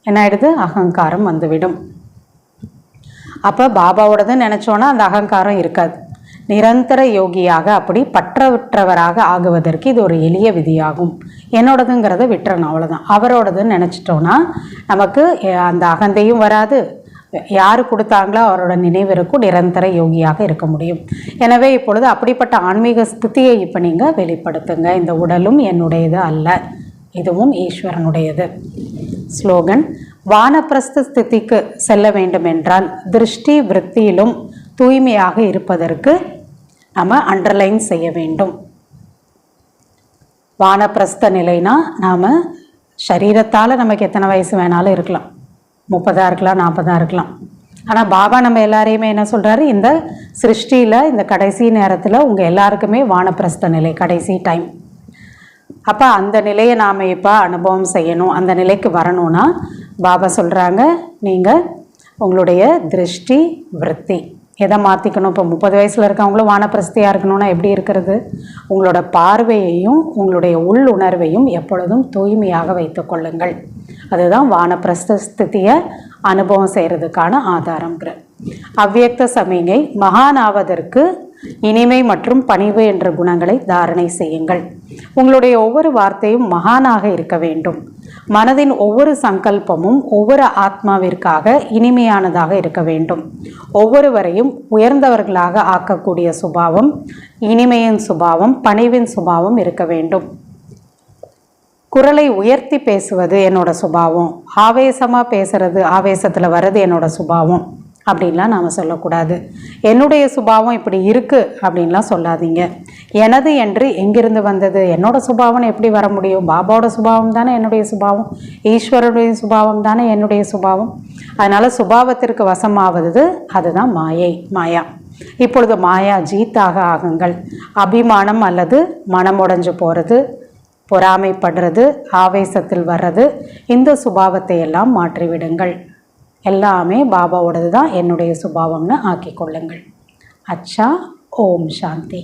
என்ன ஆயிடுது, அகங்காரம் வந்துவிடும். அப்போ பாபாவோடது நினச்சோன்னா அந்த அகங்காரம் இருக்காது. நிரந்தர யோகியாக அப்படி பற்றற்றவராக ஆகுவதற்கு இது ஒரு எளிய விதியாகும். என்னோடதுங்கிறத விட்டுறணும், அவ்வளோதான். அவரோடதுன்னு நினச்சிட்டோன்னா நமக்கு அந்த அகந்தையும் வராது, யார் கொடுத்தாங்களோ அவரோட நினைவிற்கும் நிரந்தர யோகியாக இருக்க முடியும். எனவே இப்பொழுது அப்படிப்பட்ட ஆன்மீக ஸ்திதியை இப்போ நீங்கள் வெளிப்படுத்துங்க. இந்த உடலும் என்னுடையது அல்ல, இதுவும் ஈஸ்வரனுடையது. ஸ்லோகன்: வானப்பிரஸ்த ஸ்திதிக்கு செல்ல வேண்டும் என்றால் திருஷ்டி விருத்தியிலும் தூய்மையாக இருப்பதற்கு நம்ம அண்டர்லைன் செய்ய வேண்டும். வானப்பிரஸ்த நிலைனா நாம் சரீரத்தால் நமக்கு எத்தனை வயசு வேணாலும் இருக்கலாம், 30 இருக்கலாம், 40 இருக்கலாம். ஆனால் பாபா நம்ம எல்லாரையுமே என்ன சொல்கிறாரு, இந்த சிருஷ்டியில் இந்த கடைசி நேரத்தில் உங்கள் எல்லாருக்குமே வானப்பிரஸ்த நிலை, கடைசி டைம். அப்போ அந்த நிலையை நாம் இப்போ அனுபவம் செய்யணும். அந்த நிலைக்கு வரணும்னா பாபா சொல்கிறாங்க, நீங்கள் உங்களுடைய திருஷ்டி விருத்தி எதை மாற்றிக்கணும். இப்போ 30 வயசில் இருக்கவங்களும் வானப்பிரஸ்தியாக இருக்கணும்னா எப்படி இருக்கிறது, உங்களோட பார்வையையும் உங்களுடைய உள்ளுணர்வையும் எப்பொழுதும் தூய்மையாக வைத்து கொள்ளுங்கள். அதுதான் வானப்பிரஸ்த ஸ்திதியை அனுபவம் செய்கிறதுக்கான ஆதாரங்கிற. அவ்வியக்த சமிகை: மகானாவதற்கு இனிமை மற்றும் பணிவு என்ற குணங்களை தாரணை செய்யுங்கள். உங்களுடைய ஒவ்வொரு வார்த்தையும் மகானாக இருக்க வேண்டும். மனதின் ஒவ்வொரு சங்கல்பமும் ஒவ்வொரு ஆத்மாவிற்காக இனிமையானதாக இருக்க வேண்டும். ஒவ்வொருவரையும் உயர்ந்தவர்களாக ஆக்கக்கூடிய சுபாவம், இனிமையின் சுபாவம், பணிவின் சுபாவம் இருக்க வேண்டும். குரலை உயர்த்தி பேசுவது என்னோட சுபாவம், ஆவேசமாக பேசுறது, ஆவேசத்தில் வர்றது என்னோட சுபாவம் அப்படின்லாம் நாம் சொல்லக்கூடாது. என்னுடைய சுபாவம் இப்படி இருக்குது அப்படின்லாம் சொல்லாதீங்க. எனது என்று எங்கிருந்து வந்தது, என்னோட சுபாவம் எப்படி வர முடியும், பாபாவோட சுபாவம் தானே என்னுடைய சுபாவம், ஈஸ்வரனுடைய சுபாவம் தானே என்னுடைய சுபாவம். அதனால் சுபாவத்திற்கு வசமாவது அதுதான் மாயா. இப்பொழுது மாயா ஜீத்தாக ஆகுங்கள். அபிமானம் அல்லது மனமுடைஞ்சு போகிறது, பொறாமைப்படுறது, ஆவேசத்தில் வர்றது, இந்த சுபாவத்தை எல்லாம் மாற்றிவிடுங்கள். எல்லாமே பாபாவோடது தான் என்னுடைய சுபாவம்னு ஆக்கிக்கொள்ளுங்கள். அச்சா. ஓம் சாந்தி.